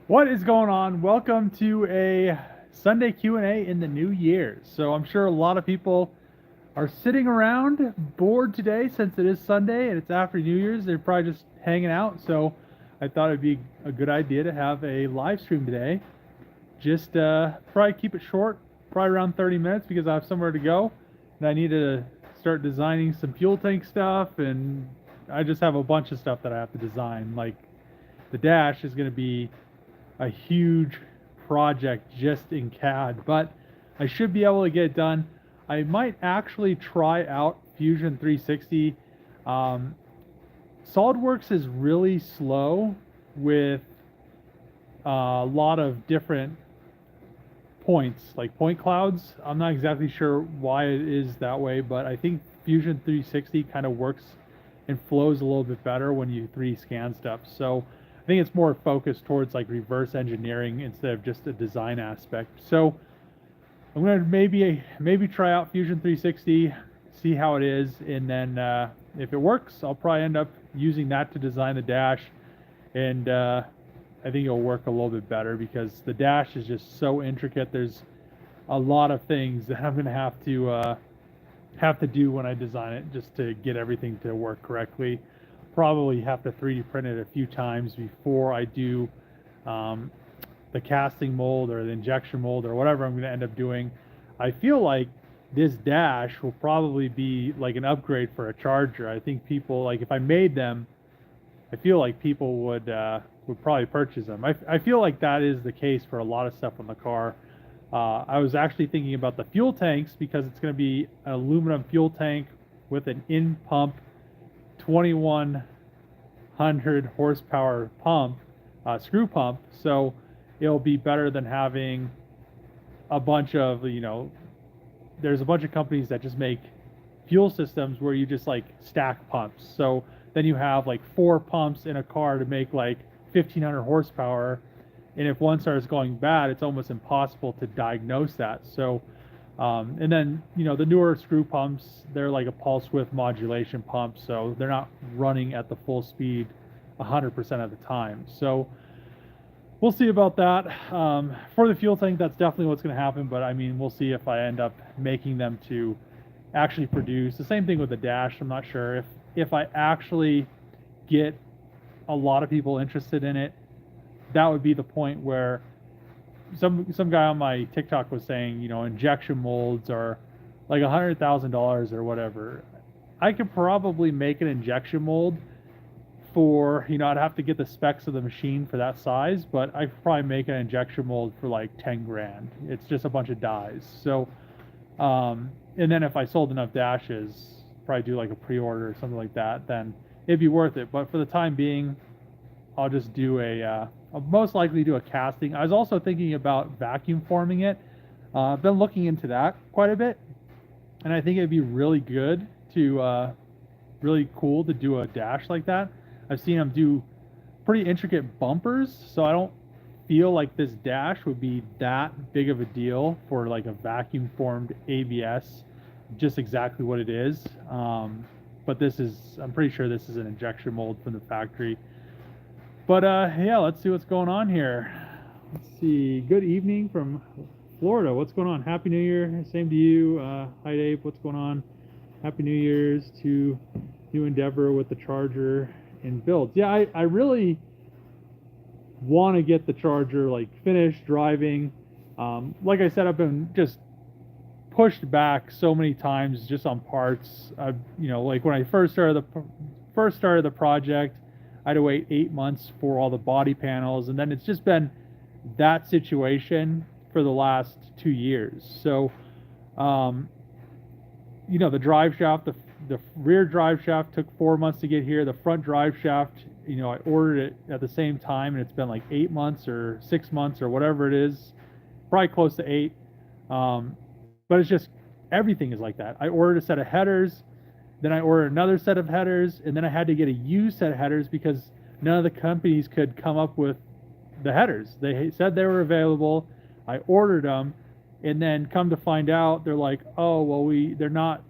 What is going on? Welcome to a Sunday Q&A in the new year. So I'm sure a lot of people are sitting around bored today since it is Sunday and it's after New Year's. They're probably just hanging out. So I thought it'd be a good idea to have a live stream today. Just probably keep it short, probably around 30 minutes because I have somewhere to go and I need to start designing some fuel tank stuff, and I just have a bunch of stuff that I have to design. Like the dash is going to be a huge project just in CAD, but I should be able to get it done. I might actually try out Fusion 360. Um, SolidWorks is really slow with a lot of different points, like point clouds. I'm not exactly sure why it is that way, but I think Fusion 360 kind of works and flows a little bit better when you 3D scan stuff. So I think it's more focused towards like reverse engineering instead of just a design aspect. So I'm gonna maybe try out Fusion 360, see how it is, and then if it works, I'll probably end up using that to design the dash, and I think it'll work a little bit better because the dash is just so intricate. There's a lot of things that I'm gonna have to do when I design it just to get everything to work correctly. Probably have to 3D print it a few times before I do um, the casting mold or the injection mold or whatever I'm going to end up doing. I feel like this dash will probably be like an upgrade for a charger. I think people, like, if I made them, I feel like people would probably purchase them. I feel like that is the case for a lot of stuff on the car. I was actually thinking about the fuel tanks because it's going to be an aluminum fuel tank with an in pump 2100 horsepower pump, screw pump. So it'll be better than having a bunch of, there's a bunch of companies that just make fuel systems where you just like stack pumps. So then you have like four pumps in a car to make like 1500 horsepower. And if one starts going bad, it's almost impossible to diagnose that. So, and then, the newer screw pumps, they're like a pulse width modulation pump. So they're not running at the full speed 100% of the time. So we'll see about that. For the fuel tank, that's definitely what's going to happen. But I mean, we'll see if I end up making them to actually produce. The same thing with the dash. I'm not sure if I actually get a lot of people interested in it. That would be the point where some guy on my TikTok was saying, injection molds are like $100,000 or whatever. I could probably make an injection mold for, I'd have to get the specs of the machine for that size, but I could probably make an injection mold for like 10 grand. It's just a bunch of dies. So, and then if I sold enough dashes, probably do like a pre-order or something like that, then it'd be worth it. But for the time being, I'll just do I'll most likely do a casting. I was also thinking about vacuum forming it. I've been looking into that quite a bit, and I think it'd be really good really cool to do a dash like that. I've seen them do pretty intricate bumpers, so I don't feel like this dash would be that big of a deal for like a vacuum formed ABS, just exactly what it is. But I'm pretty sure this is an injection mold from the factory. But yeah, let's see what's going on here. Let's see. Good evening from Florida. What's going on? Happy New Year. Same to you. Hi, Dave. What's going on? Happy New Year's to new endeavor with the charger and builds. Yeah, I really want to get the charger like finished driving. Like I said, I've been just pushed back so many times just on parts. Like when I first started the project, I had to wait 8 months for all the body panels, and then it's just been that situation for the last 2 years. So, the drive shaft, the rear drive shaft took 4 months to get here. The front drive shaft, I ordered it at the same time, and it's been like 8 months or 6 months or whatever it is, probably close to eight. But it's just everything is like that. I ordered a set of headers. Then I ordered another set of headers, and then I had to get a used set of headers because none of the companies could come up with the headers. They said they were available. I ordered them, and then come to find out, they're like, "Oh, well, they're not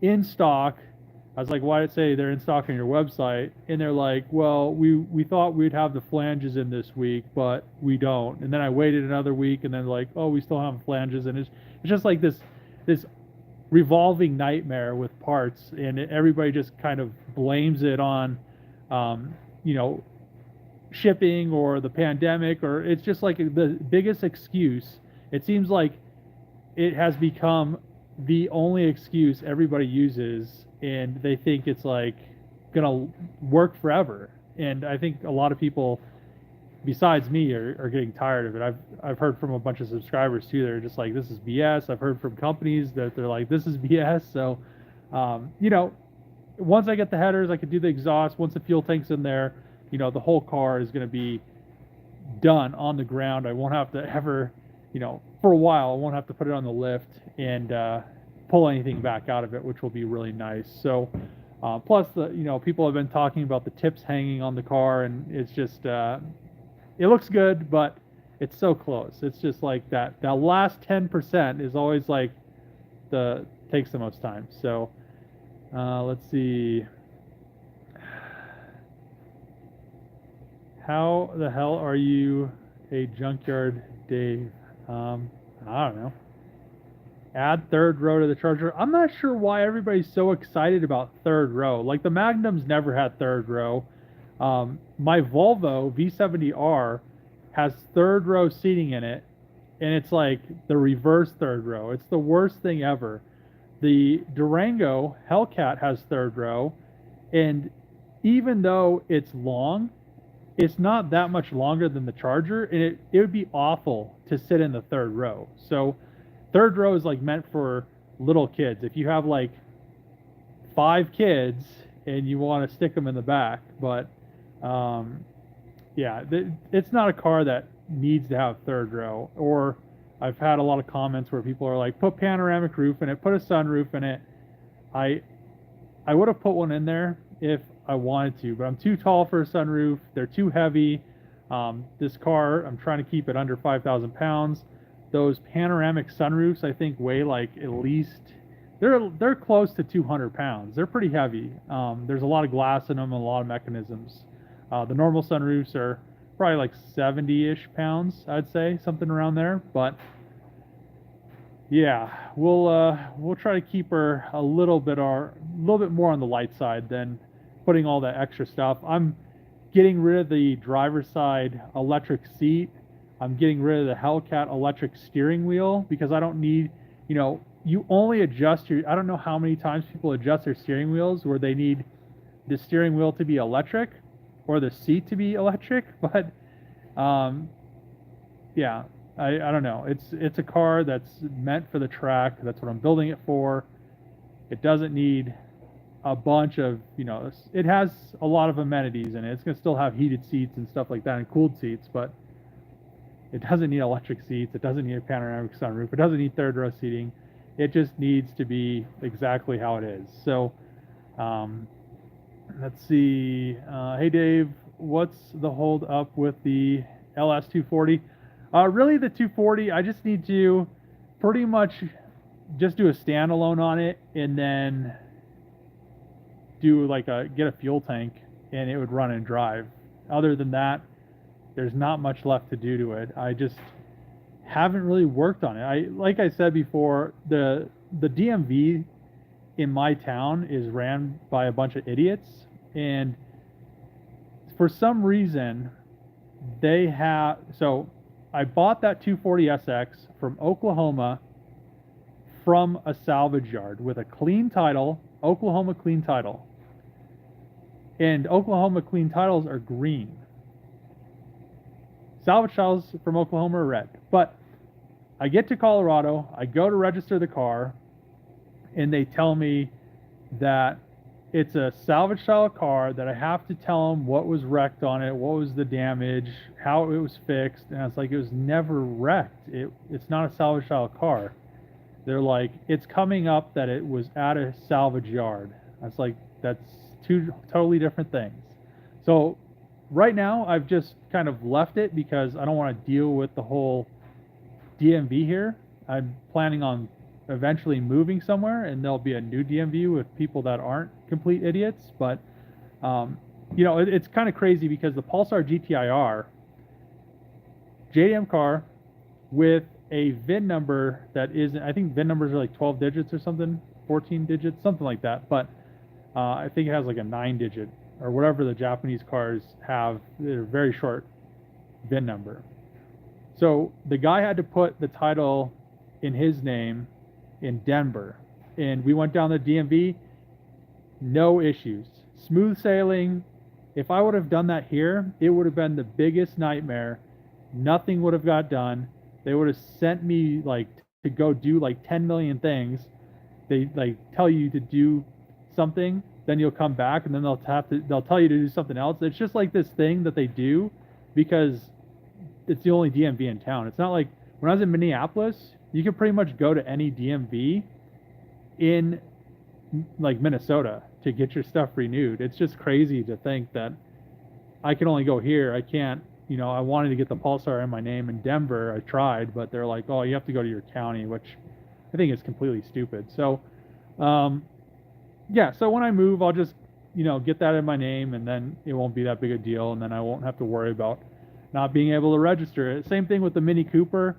in stock. I was like, why did it say they're in stock on your website? And they're like, well, we thought we'd have the flanges in this week, but we don't. And then I waited another week, and then like, oh, we still have flanges, and it's just like this revolving nightmare with parts, and everybody just kind of blames it on, you know, shipping or the pandemic, or it's just like the biggest excuse. It seems like it has become the only excuse everybody uses, and they think it's like gonna work forever. And I think a lot of people besides me are getting tired of it. I've heard from a bunch of subscribers too. They're just like, this is BS. I've heard from companies that they're like, this is BS. So, you know, once I get the headers, I can do the exhaust. Once the fuel tank's in there, you know, the whole car is going to be done on the ground. I won't have to ever, you know, for a while, I won't have to put it on the lift and pull anything back out of it, which will be really nice. So, plus you know, people have been talking about the tips hanging on the car, and it's just, it looks good, but it's so close. It's just like that last 10% is always like takes the most time. So let's see. How the hell are you a junkyard Dave? I don't know. Add third row to the Charger. I'm not sure why everybody's so excited about third row. Like the Magnum's never had third row. My Volvo V70R has third row seating in it, and it's like the reverse third row. It's the worst thing ever. The Durango Hellcat has third row, and even though it's long, it's not that much longer than the Charger, and it would be awful to sit in the third row. So third row is like meant for little kids. If you have like 5 kids and you want to stick them in the back, but yeah, it's not a car that needs to have third row. Or I've had a lot of comments where people are like, put panoramic roof in it, put a sunroof in it. I would have put one in there if I wanted to, but I'm too tall for a sunroof. They're too heavy. This car, I'm trying to keep it under 5,000 pounds. Those panoramic sunroofs, I think, weigh like at least, they're close to 200 pounds. They're pretty heavy. There's a lot of glass in them and a lot of mechanisms. The normal sunroofs are probably like 70-ish pounds, I'd say, something around there. But yeah, we'll try to keep her a little bit more on the light side than putting all that extra stuff. I'm getting rid of the driver's side electric seat. I'm getting rid of the Hellcat electric steering wheel because I don't need, you know, you only adjust I don't know how many times people adjust their steering wheels where they need the steering wheel to be electric or the seat to be electric, but yeah, I don't know. It's a car that's meant for the track. That's what I'm building it for. It doesn't need a bunch of, you know, it has a lot of amenities in it. It's going to still have heated seats and stuff like that and cooled seats, but it doesn't need electric seats. It doesn't need a panoramic sunroof. It doesn't need third row seating. It just needs to be exactly how it is. So, let's see. Hey, Dave, what's the hold up with the LS240? Really, the 240, I just need to pretty much just do a standalone on it and then do like get a fuel tank and it would run and drive. Other than that, there's not much left to do to it. I just haven't really worked on it. Like I said before, the DMV in my town is ran by a bunch of idiots, and for some reason so I bought that 240SX from Oklahoma from a salvage yard with a clean title, Oklahoma clean title. And Oklahoma clean titles are green. Salvage titles from Oklahoma are red. But I get to Colorado, I go to register the car, and they tell me that it's a salvage style car, that I have to tell them what was wrecked on it, what was the damage, how it was fixed. And I was like, it was never wrecked. It's not a salvage style car. They're like, it's coming up that it was at a salvage yard. I was like, that's 2 totally different things. So right now I've just kind of left it because I don't want to deal with the whole DMV here. I'm planning on eventually moving somewhere, and there'll be a new DMV with people that aren't complete idiots. But it's kind of crazy because the Pulsar GTIR JDM car with a VIN number that isn't, I think VIN numbers are like 12 digits or something, 14 digits, something like that. But I think it has like a 9-digit or whatever the Japanese cars have. They're very short VIN number. So the guy had to put the title in his name in Denver. And we went down the DMV, no issues. Smooth sailing. If I would have done that here, it would have been the biggest nightmare. Nothing would have got done. They would have sent me like to go do like 10 million things. They like tell you to do something, then you'll come back, and then they'll tell you to do something else. It's just like this thing that they do because it's the only DMV in town. It's not like when I was in Minneapolis, you could pretty much go to any DMV in like Minnesota to get your stuff renewed. It's just crazy to think that I can only go here. I can't, I wanted to get the Pulsar in my name in Denver. I tried, but they're like, oh, you have to go to your county, which I think is completely stupid. So, so when I move, I'll just, get that in my name, and then it won't be that big a deal, and then I won't have to worry about not being able to register it. Same thing with the Mini Cooper.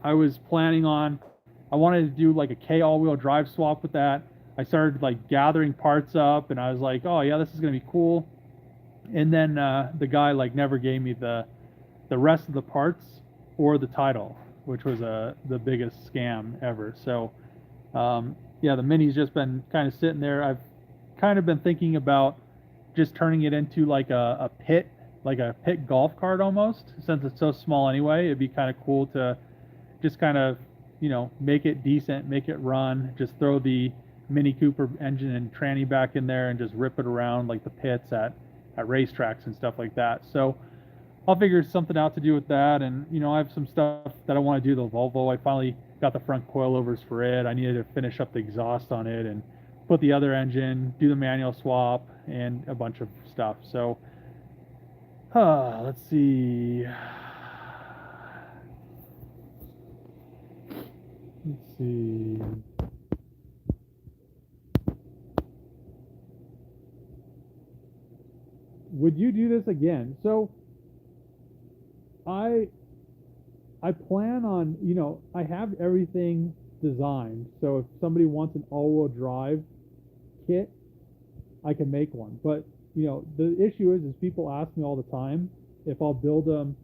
I was planning on, I wanted to do like a K all-wheel drive swap with that. I started like gathering parts up, and I was like, oh yeah, this is gonna be cool. And then the guy like never gave me the rest of the parts or the title, which was the biggest scam ever. So the Mini's just been kind of sitting there. I've kind of been thinking about just turning it into like a pit golf cart almost, since it's so small anyway. It'd be kind of cool to just kind of make it decent, make it run, just throw the Mini Cooper engine and tranny back in there and just rip it around like the pits at racetracks and stuff like that. So I'll figure something out to do with that. And I have some stuff that I want to do. The Volvo, I finally got the front coilovers for it. I needed to finish up the exhaust on it and put the other engine, do the manual swap, and a bunch of stuff. So let's see. Would you do this again? So I plan on, I have everything designed. So if somebody wants an all-wheel drive kit, I can make one. But, the issue is people ask me all the time if I'll build them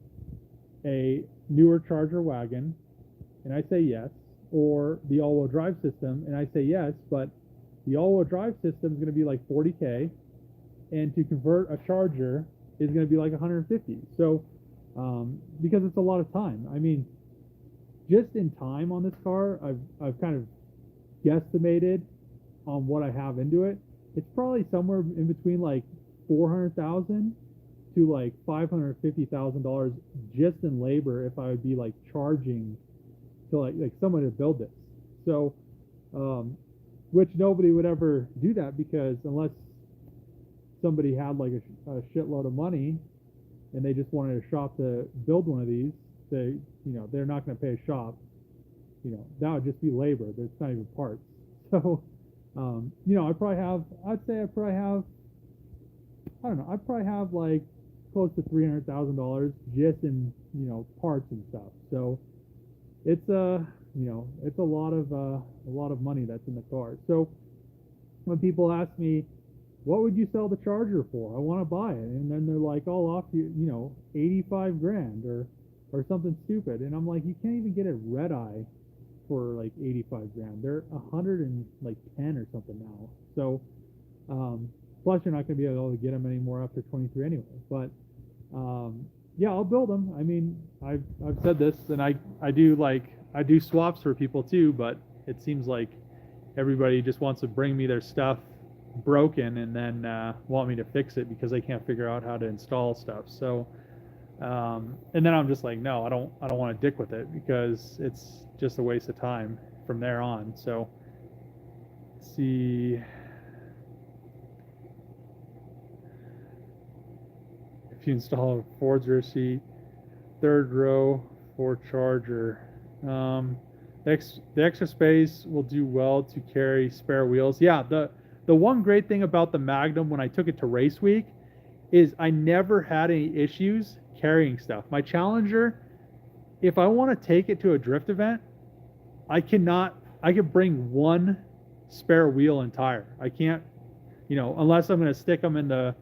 a newer Charger wagon, and I say yes, or the all-wheel drive system, and I say yes, but the all-wheel drive system is going to be like $40K, and to convert a Charger is going to be like $150. So, because it's a lot of time. I mean, just in time on this car, I've kind of guesstimated on what I have into it. It's probably somewhere in between like $400,000 to like $550,000 just in labor if I would be like charging to like someone to build this. So, which nobody would ever do that, because unless somebody had like a shitload of money and they just wanted a shop to build one of these, they're not going to pay a shop. That would just be labor. There's not even parts. So, I probably have like close to $300,000 just in, parts and stuff. So it's it's a lot of money that's in the car. So when people ask me, what would you sell the Charger for? I want to buy it. And then they're like, I'll offer you, 85 grand or something stupid. And I'm like, you can't even get a red eye for like 85 grand. They're 110 or something now. So, plus you're not going to be able to get them anymore after 23 anyway. But, I'll build them. I mean, I've said this, and I do swaps for people too, but it seems like everybody just wants to bring me their stuff broken and then want me to fix it because they can't figure out how to install stuff. So and then I'm just like, no, I don't want to dick with it, because it's just a waste of time from there on. So let's see if you install a Ford's rear seat, third row for Charger. The extra space will do well to carry spare wheels. Yeah, the one great thing about the Magnum when I took it to race week is I never had any issues carrying stuff. My Challenger, if I want to take it to a drift event, I cannot. I can bring one spare wheel and tire. I can't, unless I'm going to stick them in the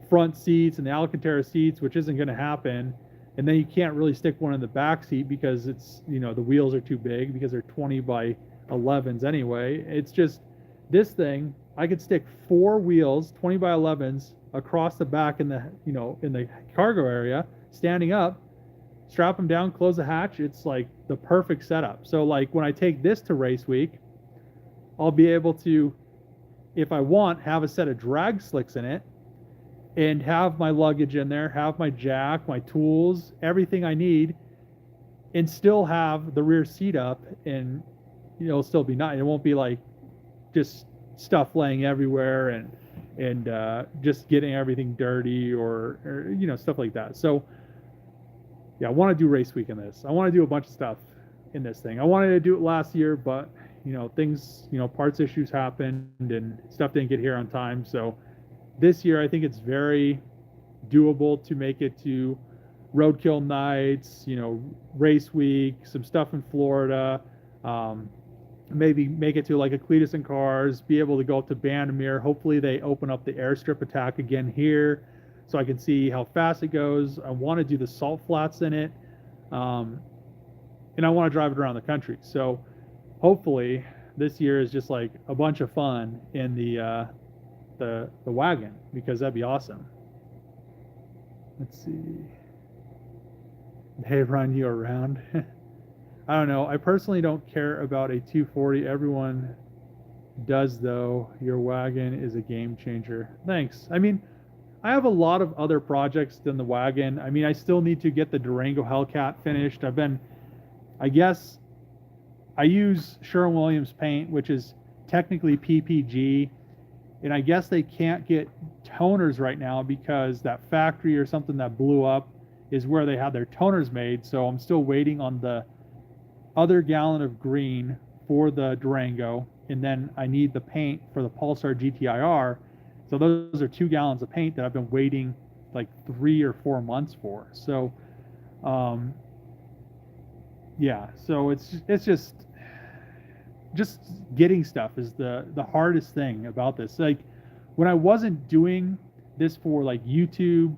front seats and the Alcantara seats, which isn't going to happen. And then you can't really stick one in the back seat because it's, the wheels are too big because they're 20 by 11s anyway. It's just this thing, I could stick 4 wheels, 20 by 11s across the back in the, in the cargo area, standing up, strap them down, close the hatch. It's like the perfect setup. So like when I take this to race week, I'll be able to, if I want, have a set of drag slicks in it and have my luggage in there, have my jack, my tools, everything I need, and still have the rear seat up, and it'll still be nice. It won't be like just stuff laying everywhere and just getting everything dirty or stuff like that. So yeah, I want to do race week in this. I want to do a bunch of stuff in this thing. I wanted to do it last year, but things, parts issues happened and stuff didn't get here on time. So this year, I think it's very doable to make it to roadkill nights, race week, some stuff in Florida, maybe make it to like a Cletus and Cars, be able to go up to Bandamere. Hopefully they open up the airstrip attack again here so I can see how fast it goes. I want to do the salt flats in it, and I want to drive it around the country. So hopefully this year is just like a bunch of fun in the wagon, because that'd be awesome. Let's see. They run you around. I don't know. I personally don't care about a 240. Everyone does though. Your wagon is a game changer. Thanks. I mean, I have a lot of other projects than the wagon. I mean, I still need to get the Durango Hellcat finished. I guess I use Sherwin-Williams paint, which is technically PPG. And I guess they can't get toners right now because that factory or something that blew up is where they had their toners made. So I'm still waiting on the other gallon of green for the Durango. And then I need the paint for the Pulsar GTIR. So those are 2 gallons of paint that I've been waiting like 3 or 4 months for. So, yeah, so it's just getting stuff is the hardest thing about this. Like when I wasn't doing this for like YouTube,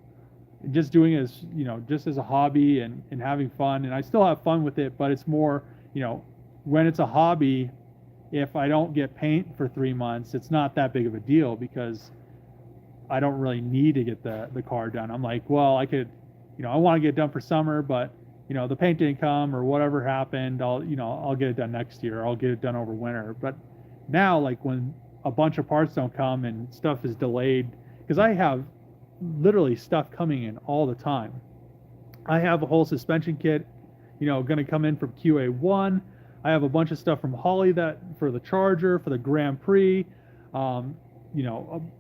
just doing it as, just as a hobby and having fun, and I still have fun with it, but it's more, when it's a hobby, if I don't get paint for 3 months, it's not that big of a deal because I don't really need to get the car done. I'm like, well, I could, I want to get it done for summer, but the paint didn't come or whatever happened, I'll get it done next year. I'll get it done over winter. But now, like when a bunch of parts don't come and stuff is delayed, because I have literally stuff coming in all the time. I have a whole suspension kit, going to come in from QA1. I have a bunch of stuff from Holly that for the Charger, for the Grand Prix,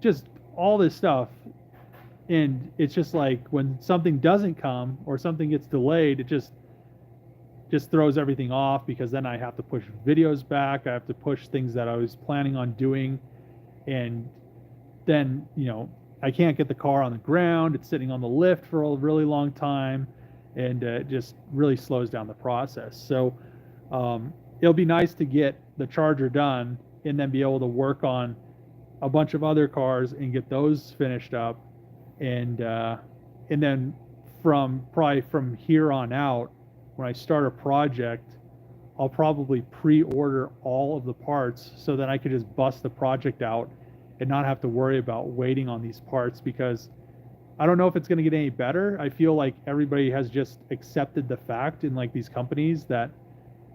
just all this stuff. And it's just like when something doesn't come or something gets delayed, it just throws everything off, because then I have to push videos back. I have to push things that I was planning on doing. And then, I can't get the car on the ground. It's sitting on the lift for a really long time, and it just really slows down the process. So it'll be nice to get the Charger done and then be able to work on a bunch of other cars and get those finished up. And then from here on out, when I start a project, I'll probably pre-order all of the parts so that I could just bust the project out and not have to worry about waiting on these parts, because I don't know if it's going to get any better. I feel like everybody has just accepted the fact in like these companies that,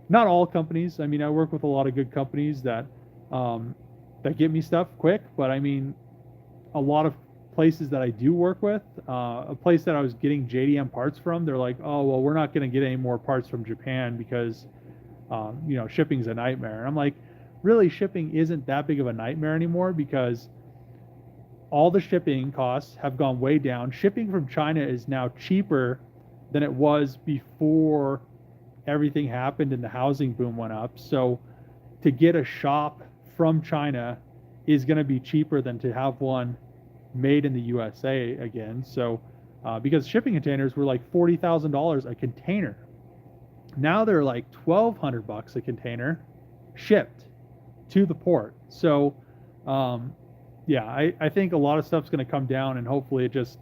not all companies, I mean, I work with a lot of good companies that get me stuff quick, but I mean, a lot of places that I do work with, a place that I was getting JDM parts from, they're like, oh, well, we're not going to get any more parts from Japan because, shipping's a nightmare. And I'm like, really, shipping isn't that big of a nightmare anymore, because all the shipping costs have gone way down. Shipping from China is now cheaper than it was before everything happened and the housing boom went up. So to get a shop from China is going to be cheaper than to have one made in the USA again. So because shipping containers were like $40,000 a container, now they're like $1,200 a container shipped to the port. So yeah, I think a lot of stuff's going to come down, and hopefully it just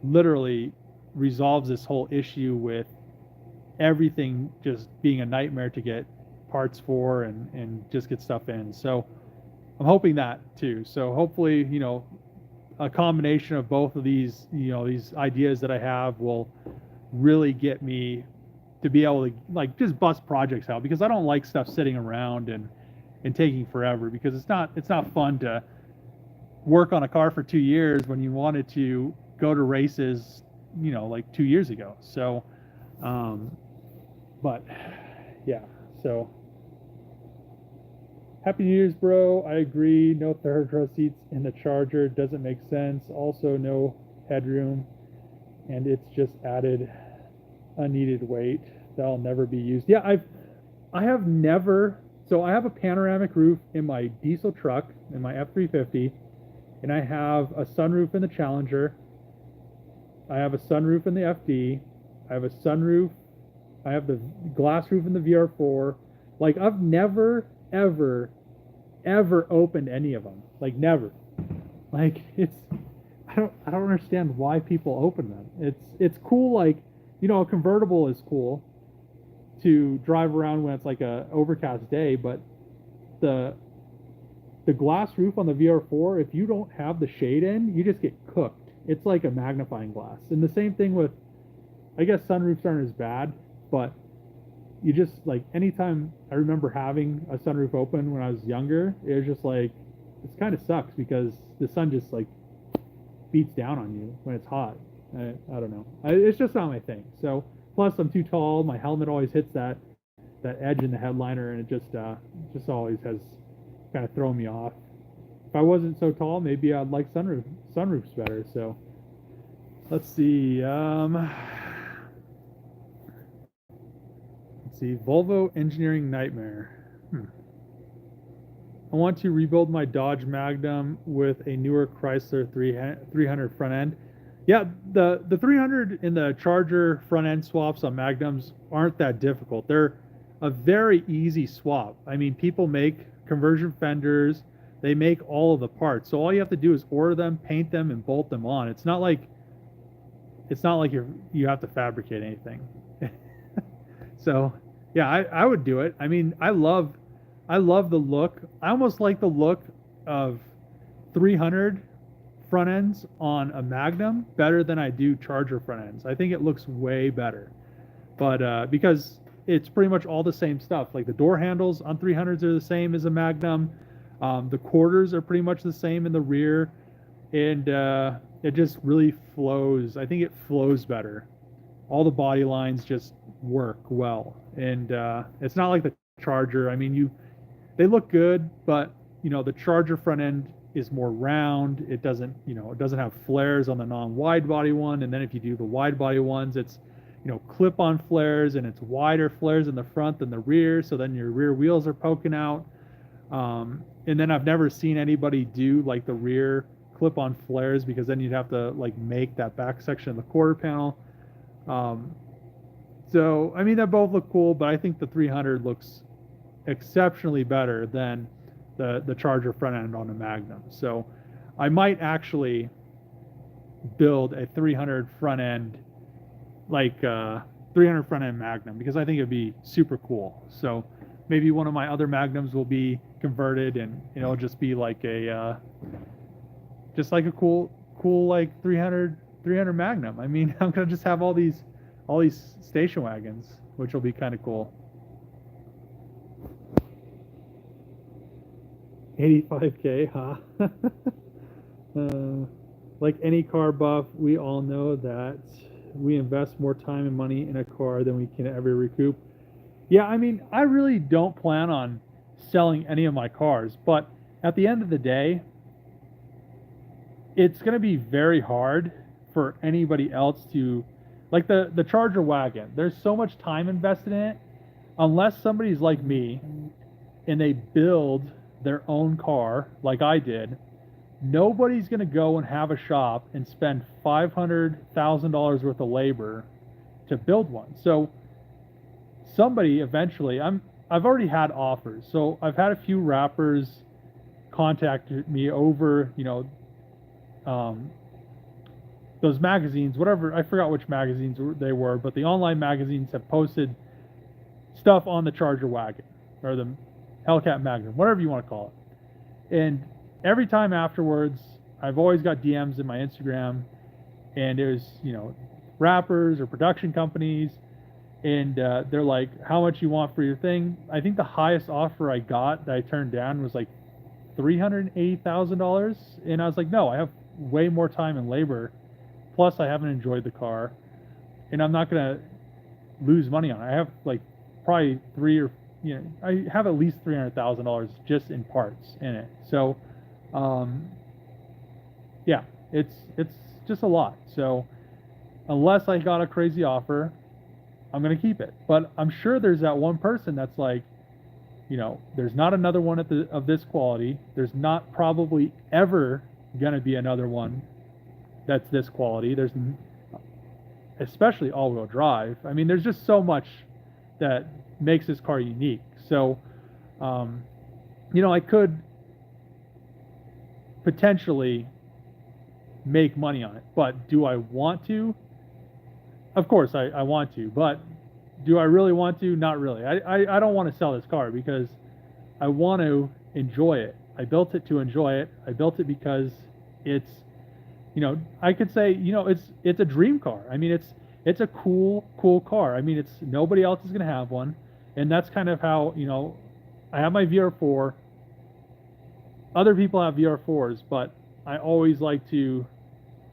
literally resolves this whole issue with everything just being a nightmare to get parts for and just get stuff in. So I'm hoping that too. So hopefully, you know, a combination of both of these, you know, these ideas that I have will really get me to be able to like just bust projects out, because I don't like stuff sitting around and taking forever, because it's not fun to work on a car for 2 years when you wanted to go to races, you know, like 2 years ago. So but yeah, so Happy New Year's, bro. I agree. No third row seats in the Charger doesn't make sense. Also, no headroom, and it's just added unneeded weight that'll never be used. Yeah, I have never. So I have a panoramic roof in my diesel truck, in my F350, and I have a sunroof in the Challenger. I have a sunroof in the FD. I have a sunroof. I have the glass roof in the VR4. Like, I've never, ever opened any of them. Like, never. Like, I don't understand why people open them. It's cool, like, you know, a convertible is cool to drive around when it's like a overcast day, but the glass roof on the VR4, if you don't have the shade in, you just get cooked. It's like a magnifying glass. And the same thing with, I guess sunroofs aren't as bad, but you just, like, anytime I remember having a sunroof open when I was younger, it was just like, it kind of sucks because the sun just like beats down on you when it's hot. I don't know. It's just not my thing. So plus I'm too tall. My helmet always hits that edge in the headliner, and it just always has kind of thrown me off. If I wasn't so tall, maybe I'd like sunroofs better. So let's see. Let's see. Volvo engineering nightmare. I want to rebuild my Dodge Magnum with a newer Chrysler 300 front end. Yeah, the 300 and the Charger front end swaps on Magnums aren't that difficult. They're a very easy swap. I mean, people make conversion fenders. They make all of the parts. So all you have to do is order them, paint them, and bolt them on. It's not like you have to fabricate anything. So yeah, I would do it. I mean, I love the look. I almost like the look of 300 front ends on a Magnum better than I do Charger front ends. I think it looks way better. But because it's pretty much all the same stuff. Like the door handles on 300s are the same as a Magnum. The quarters are pretty much the same in the rear, and it just really flows. I think it flows better. All the body lines just work well, and it's not like the Charger. I mean, they look good, but you know, the Charger front end is more round. It doesn't have flares on the non-wide body one, and then if you do the wide body ones, it's, you know, clip-on flares, and it's wider flares in the front than the rear, so then your rear wheels are poking out. And then I've never seen anybody do like the rear clip-on flares, because then you'd have to like make that back section of the quarter panel. So I mean, they both look cool, but I think the 300 looks exceptionally better than the Charger front end on the Magnum. So I might actually build a 300 front end, like 300 front end Magnum, because I think it'd be super cool. So maybe one of my other Magnums will be converted, and it'll just be like a cool like 300 Magnum. I mean, I'm gonna just have all these station wagons, which will be kind of cool. 85K, huh? Like any car buff, we all know that we invest more time and money in a car than we can ever recoup. Yeah, I mean, I really don't plan on selling any of my cars, but at the end of the day, it's going to be very hard for anybody else to, like the Charger wagon. There's so much time invested in it, unless somebody's like me and they build their own car like I did, nobody's going to go and have a shop and spend $500,000 worth of labor to build one. So somebody eventually, I've already had offers. So I've had a few rappers contact me over, those magazines, whatever, I forgot which magazines they were, but the online magazines have posted stuff on the Charger wagon or the Hellcat Magnum, whatever you want to call it. And every time afterwards, I've always got DMs in my Instagram, and there's, rappers or production companies, and they're like, how much you want for your thing? I think the highest offer I got that I turned down was like $380,000. And I was like, no, I have way more time and labor. Plus, I haven't enjoyed the car, and I'm not going to lose money on it. I have like probably I have at least $300,000 just in parts in it. So, yeah, it's just a lot. So, unless I got a crazy offer, I'm going to keep it. But I'm sure there's that one person that's like, there's not another one of this quality. There's not probably ever going to be another one that's this quality. There's, especially all-wheel drive. I mean, there's just so much that makes this car unique. So, I could potentially make money on it, but do I want to? Of course I want to, but do I really want to? Not really. I don't want to sell this car because I want to enjoy it. I built it to enjoy it. I built it because it's, I could say, it's a dream car. I mean, it's a cool car. I mean, nobody else is going to have one. And that's kind of how, I have my VR4. Other people have VR4s, but I always like to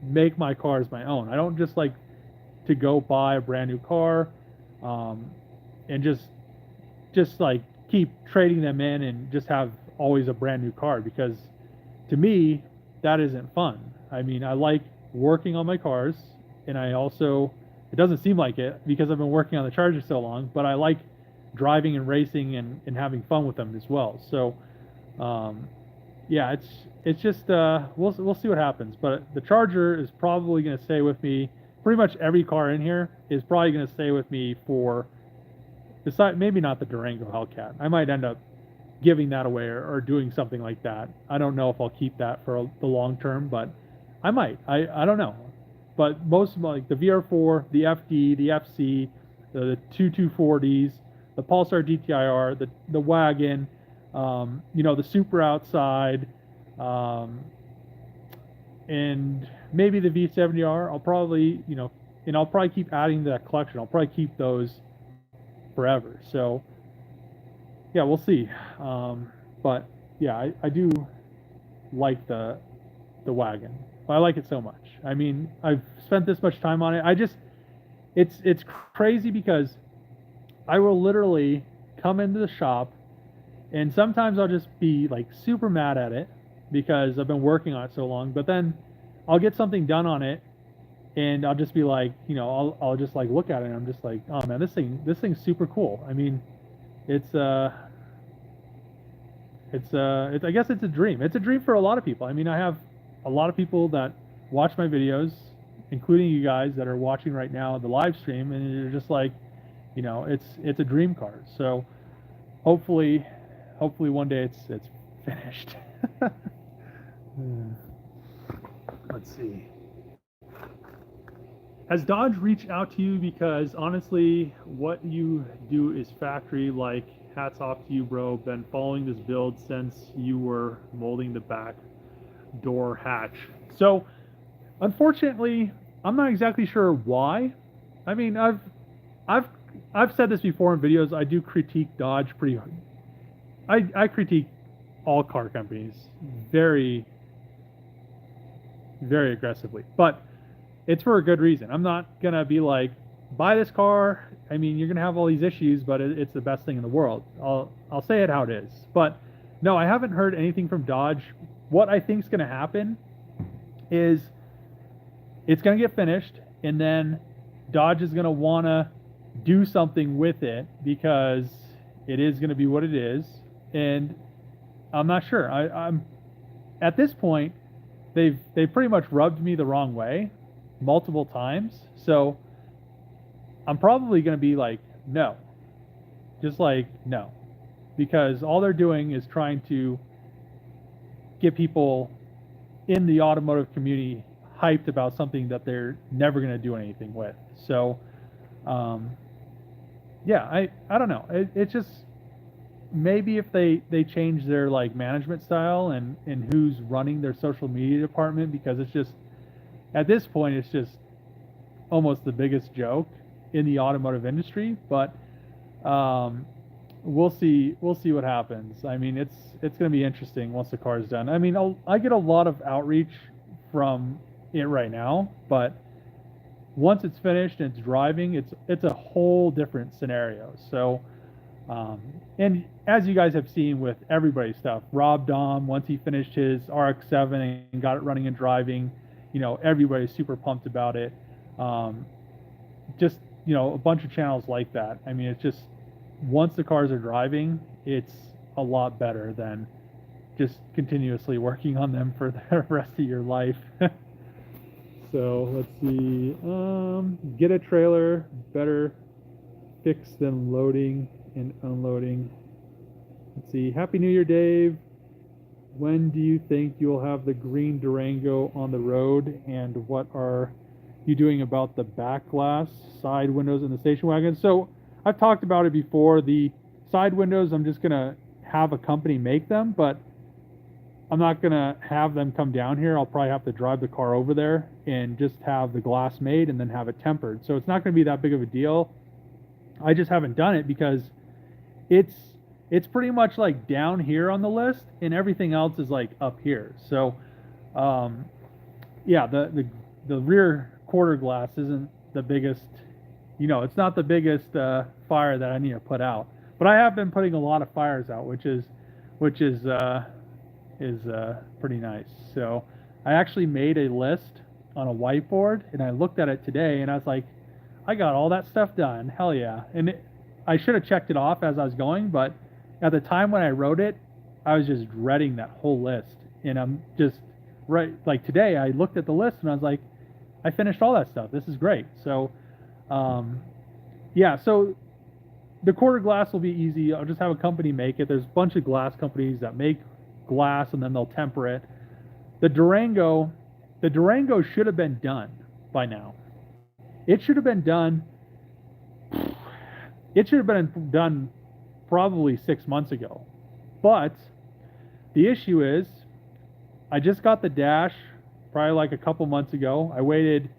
make my cars my own. I don't just like to go buy a brand new car and just like keep trading them in and just have always a brand new car, because to me, that isn't fun. I mean, I like working on my cars, and it doesn't seem like it because I've been working on the Charger so long, but I like driving and racing and having fun with them as well. So, yeah, it's just, we'll see what happens. But the Charger is probably going to stay with me. Pretty much every car in here is probably going to stay with me for, besides, maybe not the Durango Hellcat. I might end up giving that away or doing something like that. I don't know if I'll keep that for the long term, but I might. I don't know. But most of like the VR4, the FD, the FC, the 240s, the Pulsar GTIR, the wagon, the Super Outside, and maybe the V70R. I'll probably, and I'll probably keep adding to that collection. I'll probably keep those forever. So, yeah, we'll see. But yeah, I do like the wagon. I like it so much. I mean, I've spent this much time on it. It's crazy because I will literally come into the shop, and sometimes I'll just be like super mad at it because I've been working on it so long. But then I'll get something done on it, and I'll just be like, I'll just like look at it, and I'm just like, oh man, this thing's super cool. I mean, it's I guess it's a dream. It's a dream for a lot of people. I mean, I have a lot of people that watch my videos, including you guys that are watching right now the live stream, and you're just like, it's a dream car. So hopefully one day it's finished. Let's see. Has Dodge reached out to you? Because honestly, what you do is factory like. Hats off to you, bro. Been following this build since you were molding the back door hatch. So unfortunately, I'm not exactly sure why. I mean, I've said this before in videos. I do critique Dodge pretty hard. I critique all car companies very, very aggressively, but it's for a good reason. I'm not gonna be like, buy this car. I mean, you're gonna have all these issues, but it's the best thing in the world. I'll say it how it is. But no, I haven't heard anything from Dodge. What I think is gonna happen is it's gonna get finished, and then Dodge is gonna wanna do something with it, because it is going to be what it is. And I'm not sure. I'm at this point, they've pretty much rubbed me the wrong way multiple times. So I'm probably going to be like, no, just like, no, because all they're doing is trying to get people in the automotive community hyped about something that they're never going to do anything with. So, yeah, I don't know. It's just, maybe if they change their like management style and who's running their social media department, because it's just, at this point, it's just almost the biggest joke in the automotive industry. But we'll see what happens. I mean, it's going to be interesting once the car's done. I mean, I get a lot of outreach from it right now, but once it's finished and it's driving, it's a whole different scenario. So, and as you guys have seen with everybody's stuff, Rob Dahm, once he finished his RX-7 and got it running and driving, everybody's super pumped about it. Just, a bunch of channels like that. I mean, it's just, once the cars are driving, it's a lot better than just continuously working on them for the rest of your life. So let's see. Get a trailer, better fix them loading and unloading. Let's see. Happy New Year, Dave. When do you think you'll have the green Durango on the road, and what are you doing about the back glass, side windows, and the station wagon? So I've talked about it before. The side windows, I'm just gonna have a company make them, but I'm not gonna have them come down here. I'll probably have to drive the car over there and just have the glass made and then have it tempered. So it's not gonna be that big of a deal. I just haven't done it because it's pretty much like down here on the list, and everything else is like up here. So yeah, the rear quarter glass isn't the biggest, it's not the biggest fire that I need to put out. But I have been putting a lot of fires out, which is pretty nice. So I actually made a list on a whiteboard, and I looked at it today, and I was like, I got all that stuff done. Hell yeah. And I should have checked it off as I was going, but at the time when I wrote it, I was just dreading that whole list. And I'm just, right, like today, I looked at the list and I was like, I finished all that stuff. This is great. So, yeah, so the quarter glass will be easy. I'll just have a company make it. There's a bunch of glass companies that make glass and then they'll temper it. The Durango should have been done by now. It should have been done probably 6 months ago. But the issue is, I just got the dash probably like a couple months ago. I waited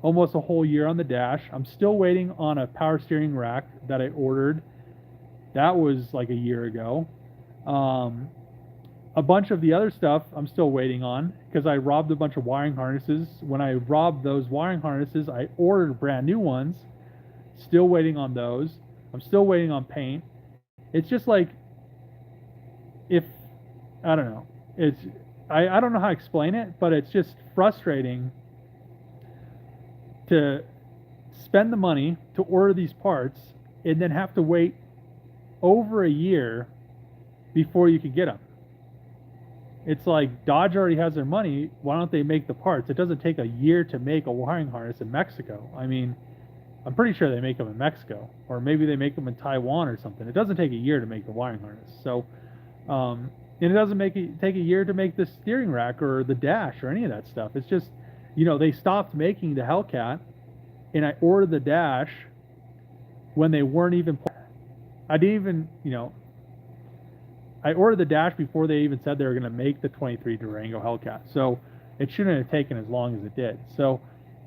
almost a whole year on the dash. I'm still waiting on a power steering rack that I ordered. That was like a year ago. A bunch of the other stuff I'm still waiting on because I robbed a bunch of wiring harnesses. When I robbed those wiring harnesses, I ordered brand new ones. Still waiting on those. I'm still waiting on paint. It's just like, I don't know. I don't know how to explain it, but it's just frustrating to spend the money to order these parts and then have to wait over a year before you can get them. It's like Dodge already has their money. Why don't they make the parts? It doesn't take a year to make a wiring harness in Mexico. I mean, I'm pretty sure they make them in Mexico, or maybe they make them in Taiwan or something. It doesn't take a year to make the wiring harness. So, and it doesn't take a year to make the steering rack or the dash or any of that stuff. It's just, they stopped making the Hellcat, and I ordered the dash when they weren't even. I didn't even, I ordered the dash before they even said they were going to make the 23 Durango Hellcat. So it shouldn't have taken as long as it did. So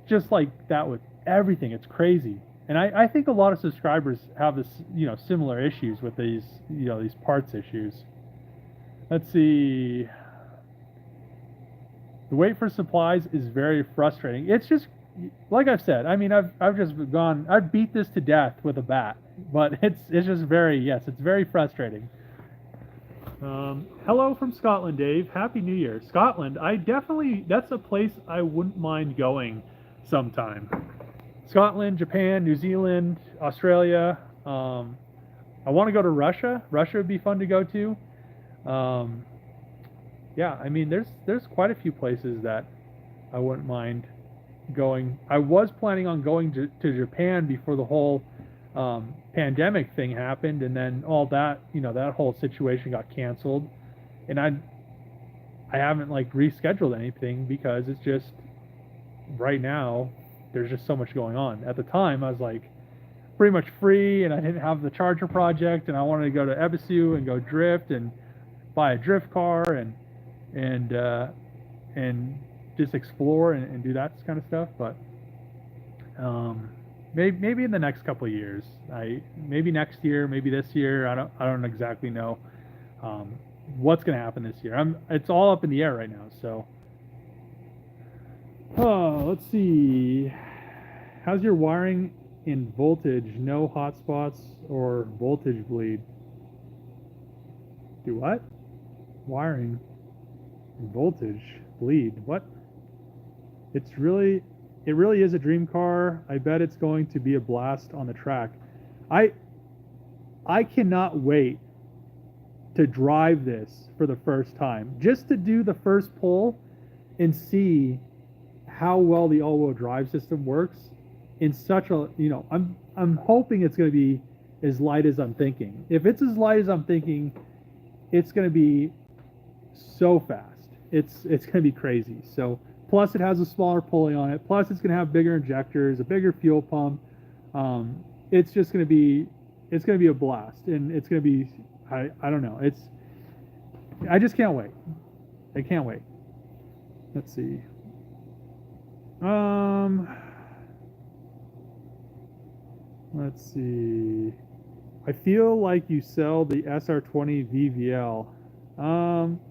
just like that with everything, it's crazy. And I think a lot of subscribers have this, similar issues with these, these parts issues. Let's see. The wait for supplies is very frustrating. It's just, like I've said, I mean, I've beat this to death with a bat, but it's just it's very frustrating. Hello from Scotland, Dave. Happy New Year. Scotland, that's a place I wouldn't mind going sometime. Scotland, Japan, New Zealand, Australia. I want to go to Russia. Russia would be fun to go to. Um, yeah, I mean, there's quite a few places that I wouldn't mind going. I was planning on going to Japan before the whole pandemic thing happened, and then all that, that whole situation got canceled, and I haven't like rescheduled anything because it's just right now there's just so much going on. At the time, I was like pretty much free, and I didn't have the charger project, and I wanted to go to Ebisu and go drift and buy a drift car and and just explore and do that kind of stuff. But maybe in the next couple of years, maybe next year, maybe this year. I don't exactly know what's going to happen this year. It's all up in the air right now. So, let's see. How's your wiring in voltage? No hotspots or voltage bleed? Do what? Wiring and voltage bleed? What? It really is a dream car. I bet it's going to be a blast on the track. I cannot wait to drive this for the first time, just to do the first pull and see how well the all-wheel drive system works in such a, I'm hoping it's going to be as light as I'm thinking. If it's as light as I'm thinking, it's going to be so fast. It's going to be crazy. So plus it has a smaller pulley on it. Plus it's going to have bigger injectors, a bigger fuel pump. It's just going to be a blast, and it's going to be, I don't know. I just can't wait. I can't wait. Let's see. Let's see. I feel like you sell the SR20 VVL.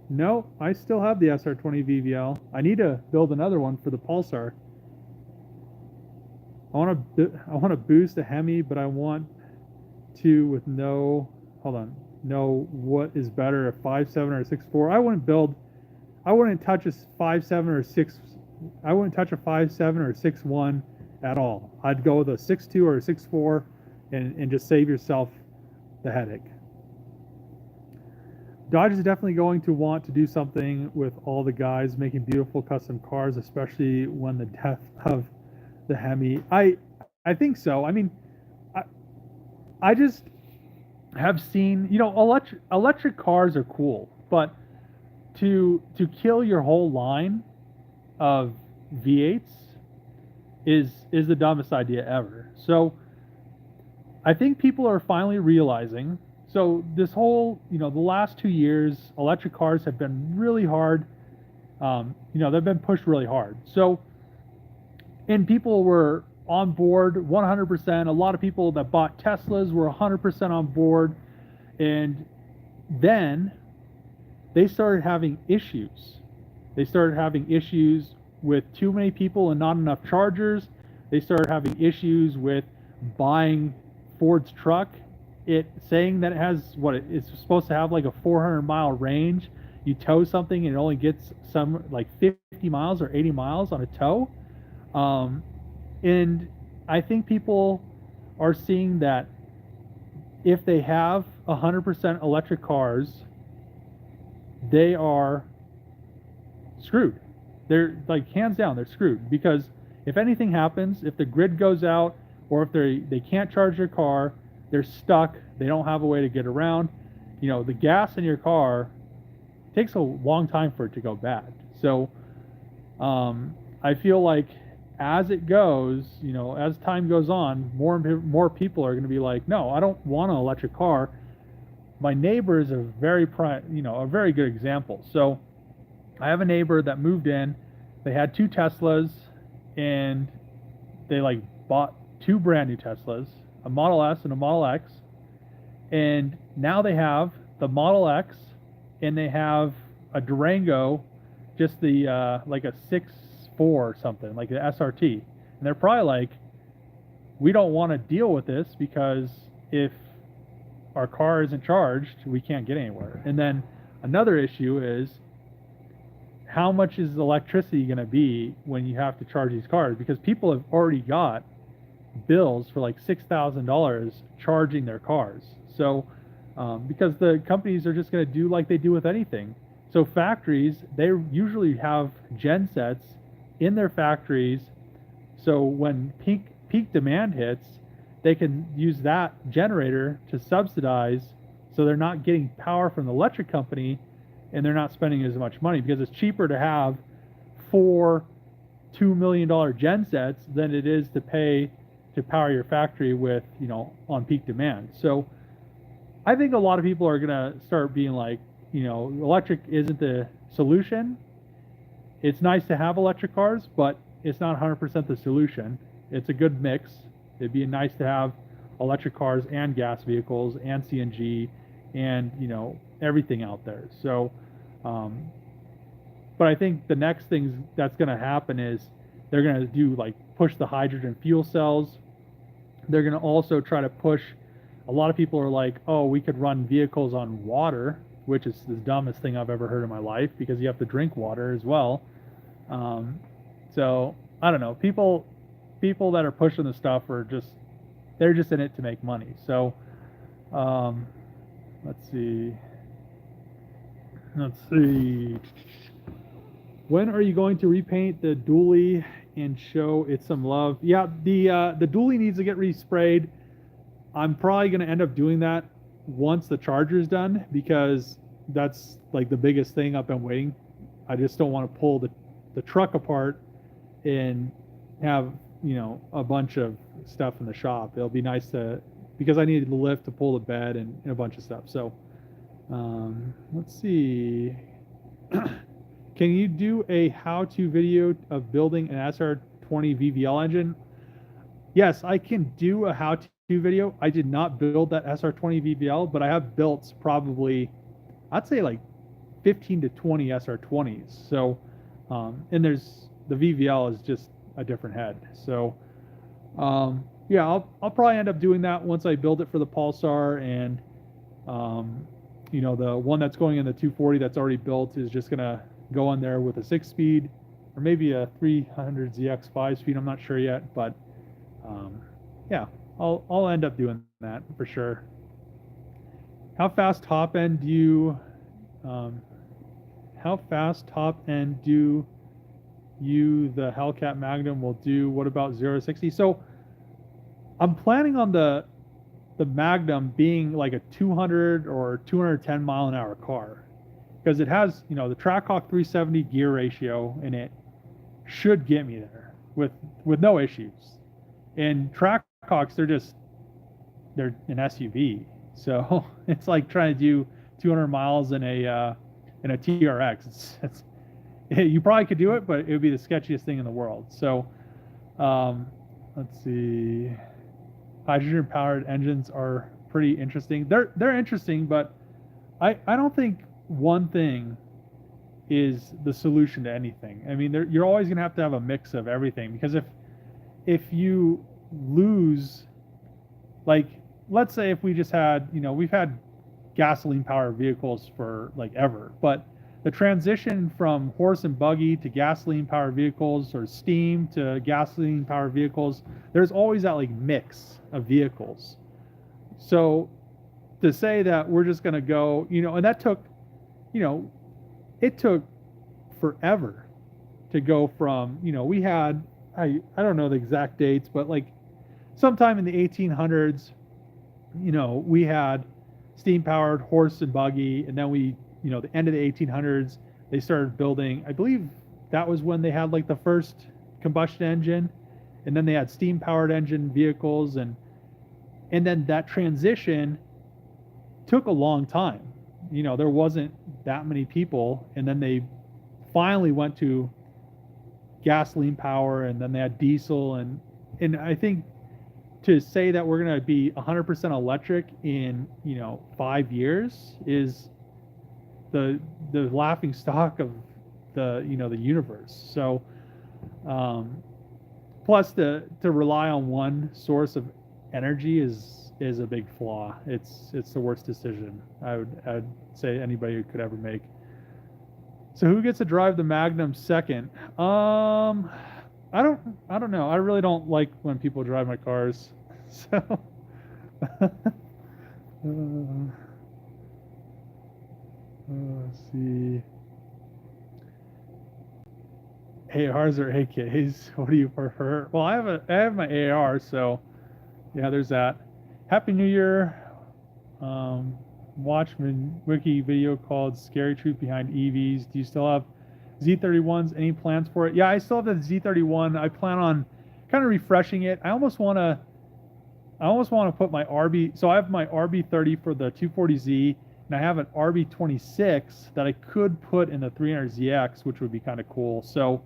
No, I still have the SR20 VVL. I need to build another one for the Pulsar. I want to boost a Hemi, but I want to with know what is better, a 5.7 or a 6.4. I wouldn't touch a 5.7 or 6. I wouldn't touch a 5.7 or 6.1 at all. I'd go with a 6.2 or a 6.4 and just save yourself the headache. Dodge is definitely going to want to do something with all the guys making beautiful custom cars, especially when the death of the Hemi. I think so. I mean, I just have seen, electric cars are cool, but to kill your whole line of V8s is the dumbest idea ever. So I think people are finally realizing. So this whole, the last 2 years, electric cars have been really hard. They've been pushed really hard. So, and people were on board 100%. A lot of people that bought Teslas were 100% on board. And then they started having issues. They started having issues with too many people and not enough chargers. They started having issues with buying Ford's truck, it saying that it has it's supposed to have like a 400-mile range. You tow something and it only gets some like 50 miles or 80 miles on a tow. And I think people are seeing that if they have 100% electric cars, they are screwed. They're like hands down, they're screwed, because if anything happens, if the grid goes out, or if they can't charge their car, they're stuck, they don't have a way to get around. The gas in your car takes a long time for it to go bad. So I feel like as it goes, as time goes on, more and more people are going to be like, no, I don't want an electric car. My neighbor is a very good example. So I have a neighbor that moved in. They had 2 Teslas, and they bought 2 brand new Teslas, a Model S and a Model X. And now they have the Model X, and they have a Durango, just the like a 6.4 or something, like the SRT. And they're probably like, we don't want to deal with this, because if our car isn't charged, we can't get anywhere. And then another issue is, how much is the electricity going to be when you have to charge these cars? Because people have already got bills for like $6,000 charging their cars. So because the companies are just going to do like they do with anything. So factories, they usually have gen sets in their factories. So when peak demand hits, they can use that generator to subsidize, so they're not getting power from the electric company, and they're not spending as much money, because it's cheaper to have 4 $2 million gen sets than it is to pay to power your factory with, on peak demand. So I think a lot of people are going to start being like, electric isn't the solution. It's nice to have electric cars, but it's not 100% the solution. It's a good mix. It'd be nice to have electric cars and gas vehicles and CNG and, everything out there. So, but I think the next thing that's going to happen is they're going to do like push the hydrogen fuel cells. They're going to also try to push. A lot of people are like, oh, we could run vehicles on water, which is the dumbest thing I've ever heard in my life, because you have to drink water as well. So I don't know. People that are pushing the stuff they're just in it to make money. So let's see. When are you going to repaint the dually and show it some love? Yeah, the dually needs to get resprayed. I'm probably going to end up doing that once the Charger's done, because that's like the biggest thing I've been waiting. I just don't want to pull the truck apart and have, a bunch of stuff in the shop. It'll be nice because I needed the lift to pull the bed and a bunch of stuff. So let's see. Can you do a how-to video of building an SR20 VVL engine? Yes, I can do a how-to video. I did not build that SR20 VVL, but I have built probably, I'd say like 15 to 20 SR20s. So, and the VVL is just a different head. So, yeah, I'll probably end up doing that once I build it for the Pulsar, and the one that's going in the 240 that's already built is just gonna go in there with a 6-speed or maybe a 300ZX 5-speed. I'm not sure yet, but yeah, I'll end up doing that for sure. How fast top end do you the Hellcat Magnum will do? What about 0 to 60? So I'm planning on the Magnum being like a 200 or 210 mile an hour car, because it has, the Trackhawk 370 gear ratio, and it should get me there with no issues. And Trackhawks, they're an SUV, so it's like trying to do 200 miles in a TRX. You probably could do it, but it would be the sketchiest thing in the world. So let's see. Hydrogen powered engines are pretty interesting. They're interesting, but I don't think one thing is the solution to anything. I mean, you're always going to have a mix of everything, because if you lose, like, let's say if we just had, we've had gasoline powered vehicles for like ever, but the transition from horse and buggy to gasoline powered vehicles, or steam to gasoline powered vehicles, there's always that like mix of vehicles. So to say that we're just going to go, and that took, it took forever to go from, we had, I don't know the exact dates, but like sometime in the 1800s, we had steam powered horse and buggy, and then the end of the 1800s, they started building, I believe that was when they had like the first combustion engine, and then they had steam powered engine vehicles, and then that transition took a long time. There wasn't that many people, and then they finally went to gasoline power, and then they had diesel, and I think to say that we're going to be 100% electric in 5 years is the laughing stock of the the universe. So plus to rely on one source of energy is a big flaw. It's the worst decision I'd say anybody could ever make. So who gets to drive the Magnum second? I don't know. I really don't like when people drive my cars. So let's see. ARs or AKs? What do you prefer? Well, I have my AR, so yeah, there's that. Happy New Year. Watchman Wiki video called "Scary Truth Behind EVs." Do you still have Z31s? Any plans for it? Yeah, I still have the Z31. I plan on kind of refreshing it. I almost want to put my RB. So I have my RB30 for the 240Z, and I have an RB26 that I could put in the 300ZX, which would be kind of cool. So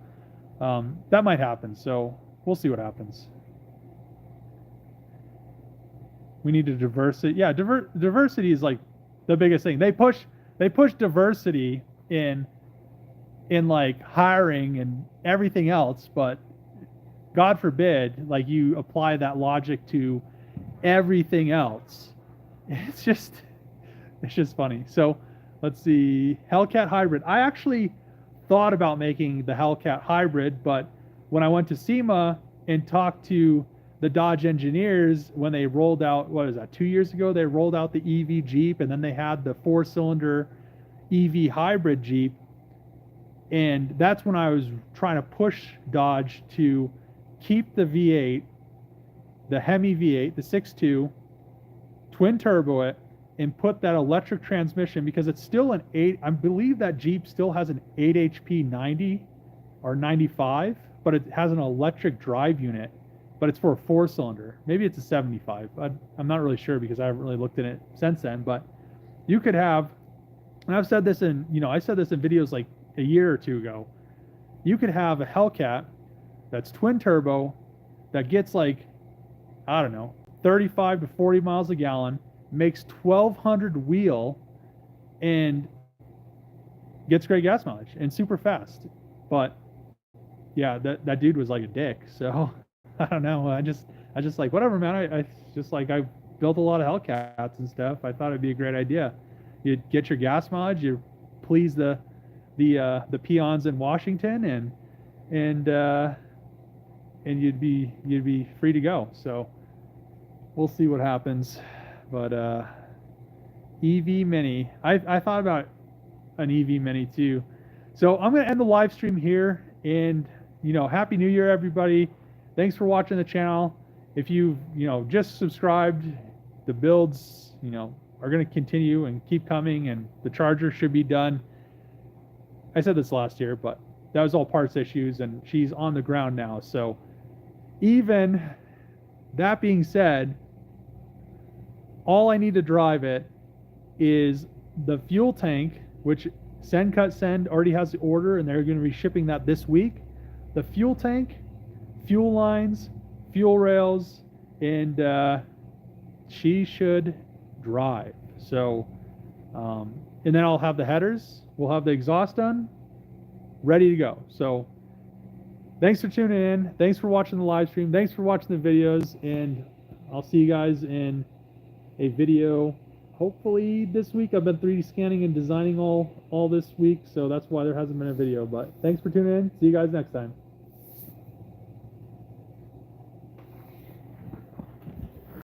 that might happen. So we'll see what happens. We need to diversity. Yeah, diversity is like the biggest thing. They push diversity in like hiring and everything else, but God forbid, like you apply that logic to everything else. It's just funny. So let's see, Hellcat hybrid. I actually thought about making the Hellcat hybrid, but when I went to SEMA and talked to the Dodge engineers, when they rolled out, what is that, 2 years ago, they rolled out the EV Jeep, and then they had the 4-cylinder EV hybrid Jeep. And that's when I was trying to push Dodge to keep the V8, the Hemi V8, the 6.2, twin turbo it, and put that electric transmission, because it's still an 8, I believe that Jeep still has an 8 HP 90 or 95, but it has an electric drive unit, but it's for a 4-cylinder. Maybe it's a 75. I'm not really sure because I haven't really looked at it since then, but you could have, and I've said this in, I said this in videos like a year or two ago, you could have a Hellcat that's twin turbo that gets like, I don't know, 35 to 40 miles a gallon, makes 1,200 wheel, and gets great gas mileage and super fast. But yeah, that dude was like a dick. So I don't know. I just like, whatever, man. I just like, I built a lot of Hellcats and stuff. I thought it'd be a great idea. You'd get your gas mileage, you please the peons in Washington, and you'd be free to go. So we'll see what happens. But EV Mini, I thought about an EV Mini too. So I'm gonna end the live stream here, and Happy New Year, everybody. Thanks for watching the channel. If you've just subscribed, the builds are going to continue and keep coming, and the charger should be done. I said this last year, but that was all parts issues, and she's on the ground now. So even that being said, all I need to drive it is the fuel tank, which Send Cut Send already has the order, and they're going to be shipping that this week. The fuel tank, fuel lines, fuel rails, and she should drive. So and then I'll have the headers, we'll have the exhaust done, ready to go. So thanks for tuning in, thanks for watching the live stream, thanks for watching the videos, and I'll see you guys in a video hopefully this week. I've been 3D scanning and designing all this week, so that's why there hasn't been a video. But thanks for tuning in. See you guys next time.